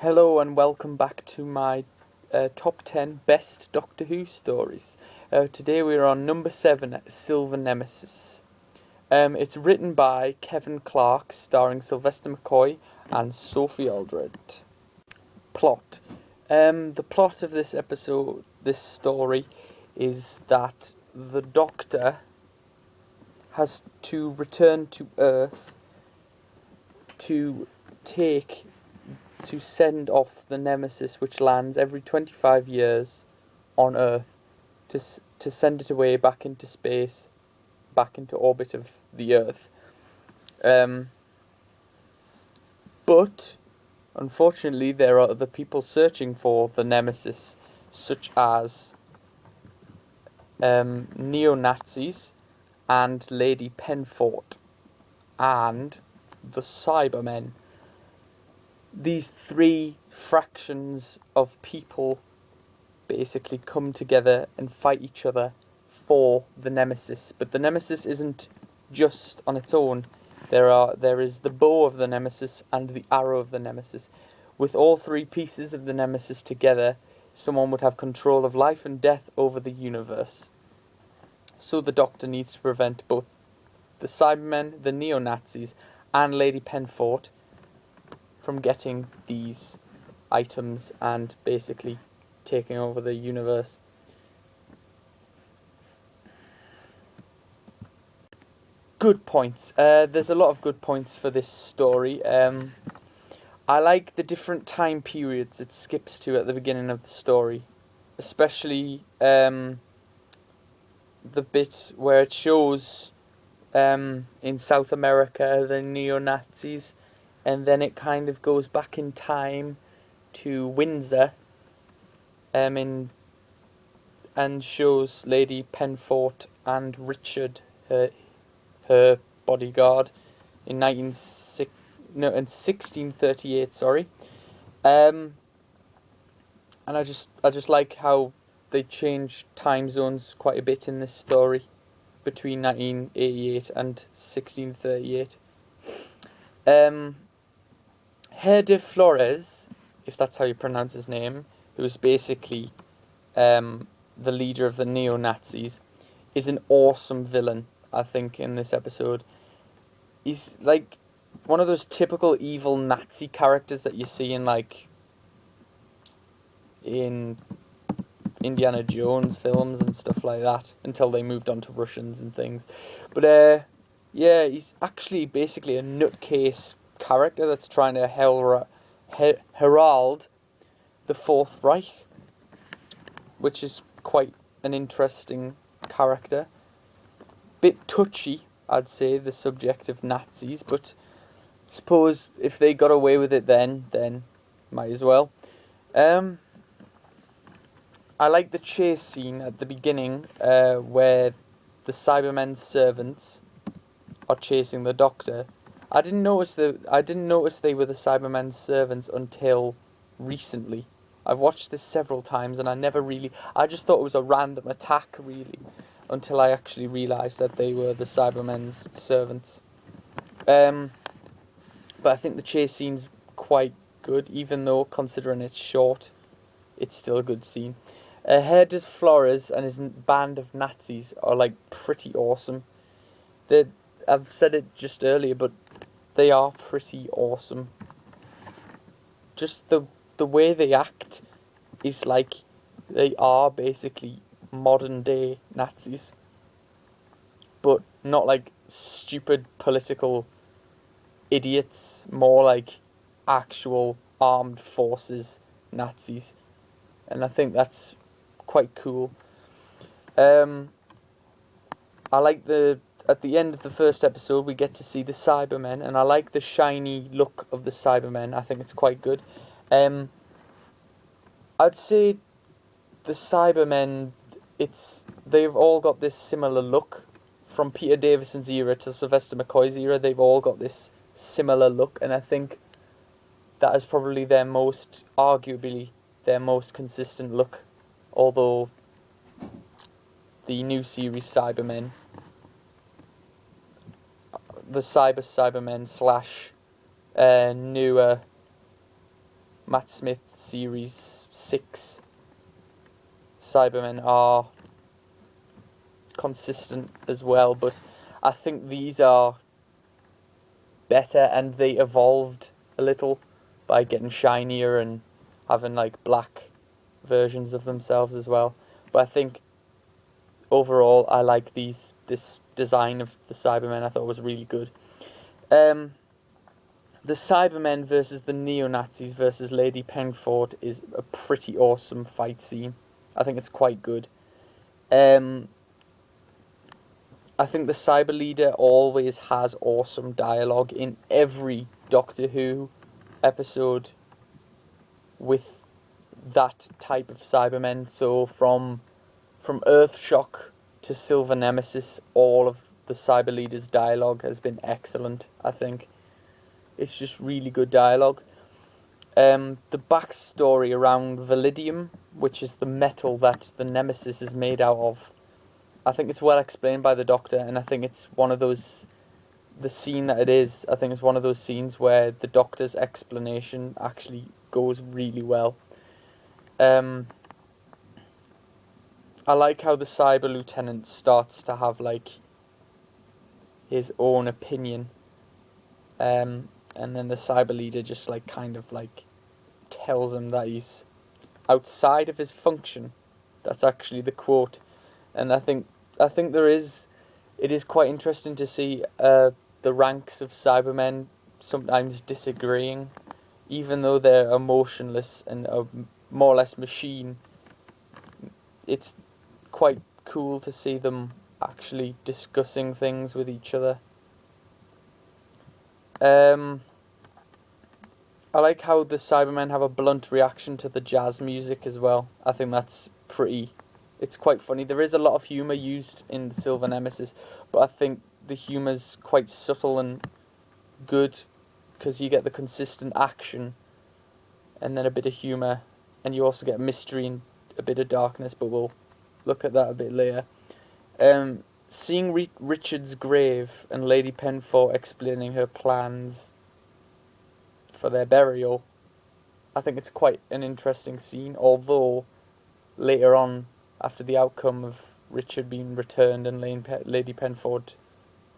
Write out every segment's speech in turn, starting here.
Hello and welcome back to my top 10 best Doctor Who stories. Today we're on number 7, Silver Nemesis. It's written by Kevin Clarke, starring Sylvester McCoy and Sophie Aldred. Plot. The plot of this story, is that the Doctor has to return to Earth to send off the Nemesis, which lands every 25 years on Earth, to send it away back into space, back into orbit of the Earth. But unfortunately, there are other people searching for the Nemesis, such as neo-Nazis and Lady Penfort and the Cybermen. These three fractions of people basically come together and fight each other for the Nemesis. But the Nemesis isn't just on its own. There is the bow of the Nemesis and the arrow of the Nemesis. With all three pieces of the Nemesis together, someone would have control of life and death over the universe. So the Doctor needs to prevent both the Cybermen, the neo-Nazis, and Lady Penfort from getting these items and basically taking over the universe. Good points. There's a lot of good points for this story. I like the different time periods it skips to at the beginning of the story, especially the bit where it shows in South America the neo-Nazis, and then it kind of goes back in time to Windsor and shows Lady Penfort and Richard, her bodyguard, in 1638. Sorry, and I just like how they change time zones quite a bit in this story between 1988 and 1638. Herr de Flores, if that's how you pronounce his name, who's basically the leader of the neo-Nazis, is an awesome villain, I think, in this episode. He's like one of those typical evil Nazi characters that you see in Indiana Jones films and stuff like that, until they moved on to Russians and things. But yeah, he's actually basically a nutcase character that's trying to herald the Fourth Reich, which is quite an interesting character. Bit touchy, I'd say, the subject of Nazis, but suppose if they got away with it then might as well. I like the chase scene at the beginning, where the Cybermen's servants are chasing the Doctor. I didn't notice they were the Cybermen's servants until recently. I've watched this several times and I just thought it was a random attack, really, until I actually realised that they were the Cybermen's servants. But I think the chase scene's quite good, even though, considering it's short, it's still a good scene. Herr de Flores and his band of Nazis are pretty awesome. I've said it just earlier, but they are pretty awesome. Just the way they act is like they are basically modern day Nazis, but not like stupid political idiots, more like actual armed forces Nazis, and I think that's quite cool. I like at the end of the first episode we get to see the Cybermen, and I like the shiny look of the Cybermen. I think it's quite good. I'd say the Cybermen, they've all got this similar look. From Peter Davison's era to Sylvester McCoy's era, they've all got this similar look, and I think that is probably arguably their most consistent look, although the new series Cybermen, the Cybermen / newer Matt Smith Series 6 Cybermen are consistent as well, but I think these are better, and they evolved a little by getting shinier and having like black versions of themselves as well. But I think overall I like this design of the Cybermen. I thought it was really good. The Cybermen versus the Neo-Nazis versus Lady Penfold is a pretty awesome fight scene. I think it's quite good. I think the Cyber Leader always has awesome dialogue in every Doctor Who episode with that type of Cybermen. So from Earthshock to Silver Nemesis, all of the Cyber Leader's dialogue has been excellent, I think. It's just really good dialogue. The backstory around Validium, which is the metal that the Nemesis is made out of, I think it's well explained by the Doctor, and I think it's one of those, the scene that it is, I think it's one of those scenes where the Doctor's explanation actually goes really well. I like how the Cyber Lieutenant starts to have like his own opinion, and then the Cyber Leader just like kind of like tells him that he's outside of his function. That's actually the quote, and I think it is quite interesting to see the ranks of Cybermen sometimes disagreeing, even though they're emotionless and are more or less machine. It's quite cool to see them actually discussing things with each other. I like how the Cybermen have a blunt reaction to the jazz music as well. I think that's it's quite funny. There is a lot of humour used in the Silver Nemesis, but I think the humour's quite subtle and good, because you get the consistent action and then a bit of humour, and you also get mystery and a bit of darkness, but we'll look at that a bit later. Seeing Richard's grave and Lady Penfold explaining her plans for their burial, I think it's quite an interesting scene, although later on, after the outcome of Richard being returned and Lady Penfold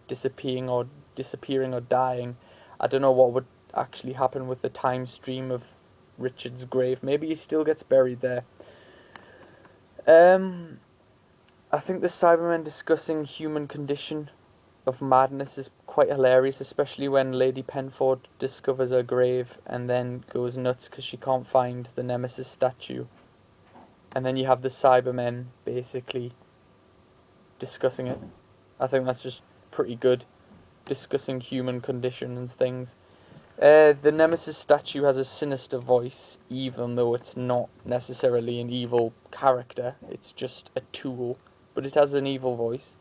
disappearing or dying, I don't know what would actually happen with the time stream of Richard's grave. Maybe he still gets buried there. I think the Cybermen discussing human condition of madness is quite hilarious, especially when Lady Penfold discovers her grave and then goes nuts because she can't find the Nemesis statue. And then you have the Cybermen basically discussing it. I think that's just pretty good, discussing human condition and things. The Nemesis statue has a sinister voice, even though it's not necessarily an evil character. It's just a tool, but it has an evil voice.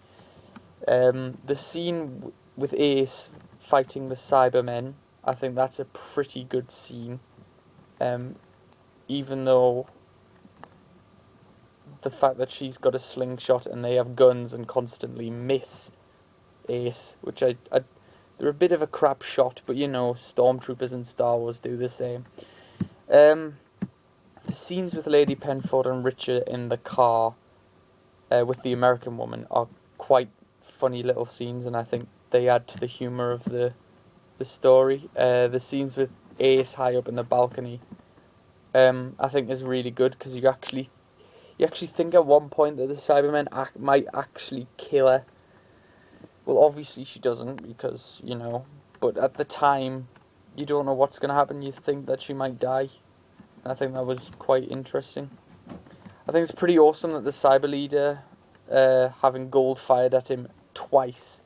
The scene with Ace fighting the Cybermen, I think that's a pretty good scene. Even though the fact that she's got a slingshot and they have guns and constantly miss Ace, which they're a bit of a crap shot, but you know, stormtroopers in Star Wars do the same. The scenes with Lady Penfold and Richard in the car with the American woman are quite funny little scenes, and I think they add to the humour of the story. The scenes with Ace high up in the balcony, I think is really good, because you actually think at one point that the Cybermen might actually kill her. Well, obviously she doesn't, because, you know, but at the time, you don't know what's going to happen. You think that she might die. I think that was quite interesting. I think it's pretty awesome that the Cyber Leader, having gold fired at him twice,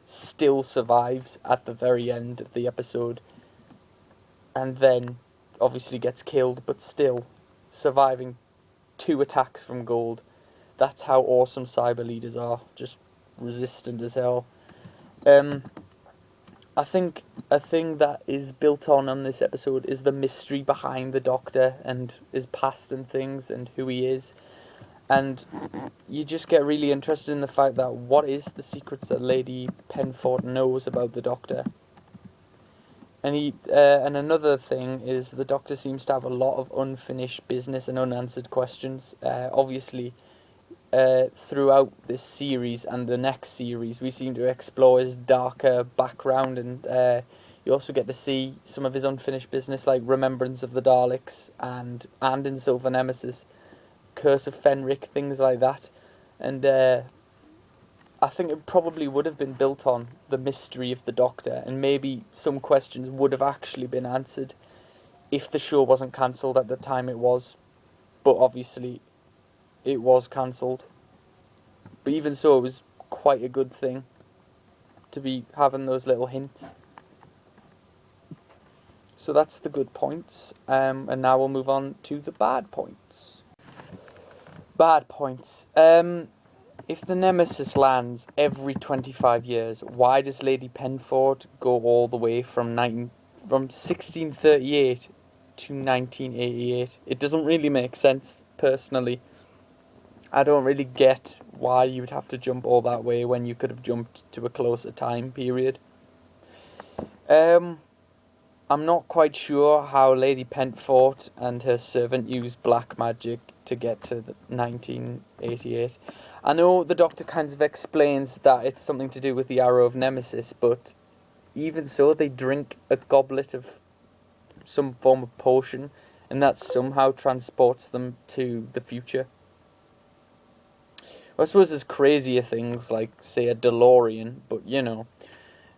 still survives at the very end of the episode. And then, obviously gets killed, but still surviving 2 attacks from gold. That's how awesome Cyber Leaders are. Just resistant as hell. I think a thing that is built on this episode is the mystery behind the Doctor and his past and things and who he is, and you just get really interested in the fact that what is the secrets that Lady Penfold knows about the Doctor. And another thing is the Doctor seems to have a lot of unfinished business and unanswered questions. Obviously, throughout this series and the next series, we seem to explore his darker background, and you also get to see some of his unfinished business, like Remembrance of the Daleks and in Silver Nemesis, Curse of Fenric, things like that. And I think it probably would have been built on the mystery of the Doctor, and maybe some questions would have actually been answered if the show wasn't cancelled at the time it was. But obviously, it was cancelled. But even so, it was quite a good thing to be having those little hints. So that's the good points. And now we'll move on to the bad points. Bad points. If the Nemesis lands every 25 years, why does Lady Penford go all the way from 1638 to 1988? It doesn't really make sense, personally. I don't really get why you would have to jump all that way when you could have jumped to a closer time period. I'm not quite sure how Lady Pentford and her servant used black magic to get to 1988. I know the Doctor kind of explains that it's something to do with the Arrow of Nemesis, but even so, they drink a goblet of some form of potion, and that somehow transports them to the future. I suppose there's crazier things like, say, a DeLorean, but you know.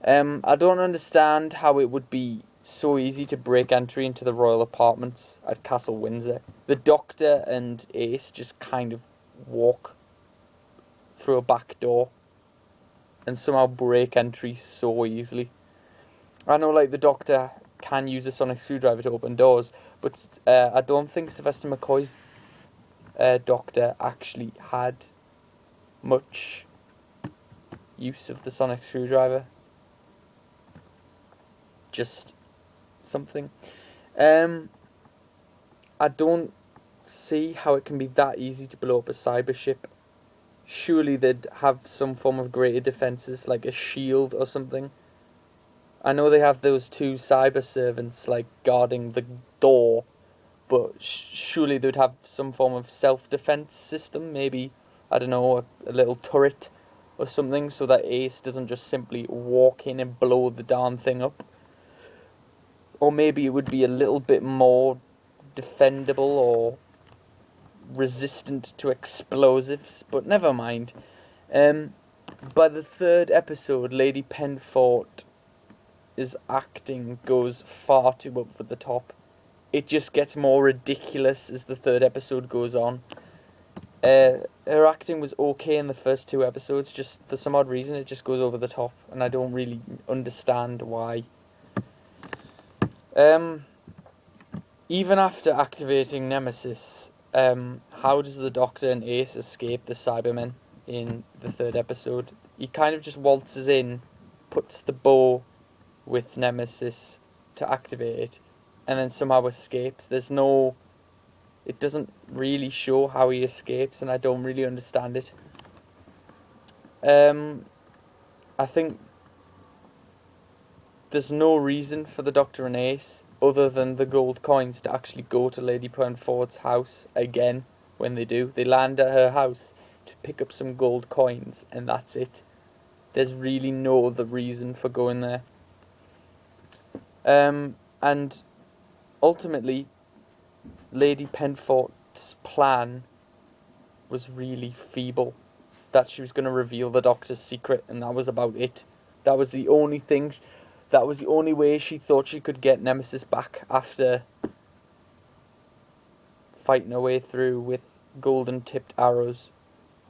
I don't understand how it would be so easy to break entry into the royal apartments at Castle Windsor. The Doctor and Ace just kind of walk through a back door and somehow break entry so easily. I know, like, the Doctor can use a sonic screwdriver to open doors, but I don't think Sylvester McCoy's Doctor actually had much use of the sonic screwdriver. Just something. I don't see how it can be that easy to blow up a cyber ship. Surely they'd have some form of greater defences, like a shield or something. I know they have those two cyber servants, like, guarding the door, but surely they'd have some form of self-defense system, maybe, I don't know, a little turret or something, so that Ace doesn't just simply walk in and blow the darn thing up. Or maybe it would be a little bit more defendable or resistant to explosives, but never mind. By the third episode, Lady Penford acting goes far too up for the top. It just gets more ridiculous as the third episode goes on. Her acting was okay in the first two episodes, just for some odd reason it just goes over the top, and I don't really understand why. Even after activating Nemesis, how does the Doctor and Ace escape the Cybermen in the third episode? He kind of just waltzes in, puts the bow with Nemesis to activate it, and then somehow escapes. It doesn't really show how he escapes, and I don't really understand it. I think there's no reason for the Doctor and Ace, other than the gold coins, to actually go to Lady Penford's house again. When they do, they land at her house to pick up some gold coins, and that's it. There's really no other reason for going there. And ultimately, Lady Penford's plan was really feeble. That she was going to reveal the Doctor's secret, and that was about it. That was the only thing. That was the only way she thought she could get Nemesis back after fighting her way through with golden tipped arrows.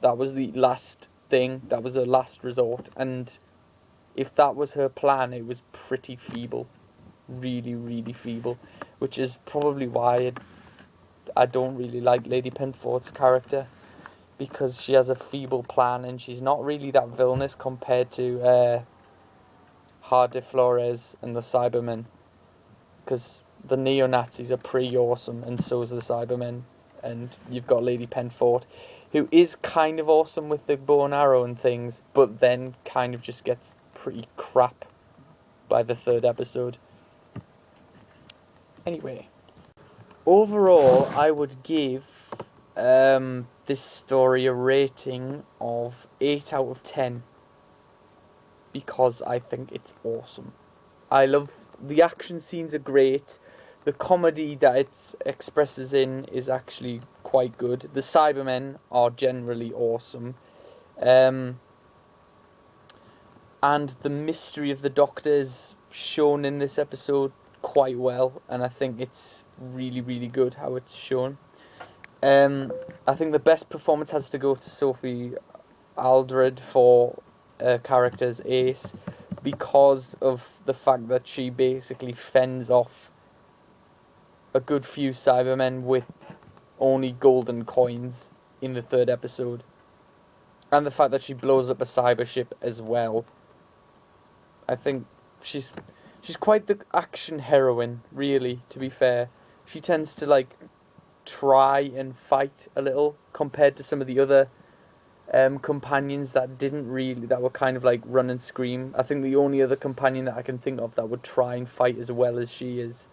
That was the last thing. That was her last resort. And if that was her plan, it was pretty feeble. Really, really feeble. Which is probably why I don't really like Lady Penford's character. Because she has a feeble plan, and she's not really that villainous compared to Hardy Flores and the Cybermen, because the neo-Nazis are pretty awesome, and so is the Cybermen, and you've got Lady Penford, who is kind of awesome with the bow and arrow and things, but then kind of just gets pretty crap by the third episode. Anyway, overall, I would give this story a rating of 8 out of 10 because I think it's awesome. I love the action scenes are great. The comedy that it expresses in is actually quite good. The Cybermen are generally awesome. And the mystery of the Doctor is shown in this episode quite well, and I think it's really, really good how it's shown. I think the best performance has to go to Sophie Aldred for character's Ace, because of the fact that she basically fends off a good few Cybermen with only golden coins in the 3rd episode. And the fact that she blows up a cyber ship as well. I think she's quite the action heroine, really, to be fair. She tends to, like, try and fight a little compared to some of the other companions that were kind of like run and scream. I think the only other companion that I can think of that would try and fight as well as she is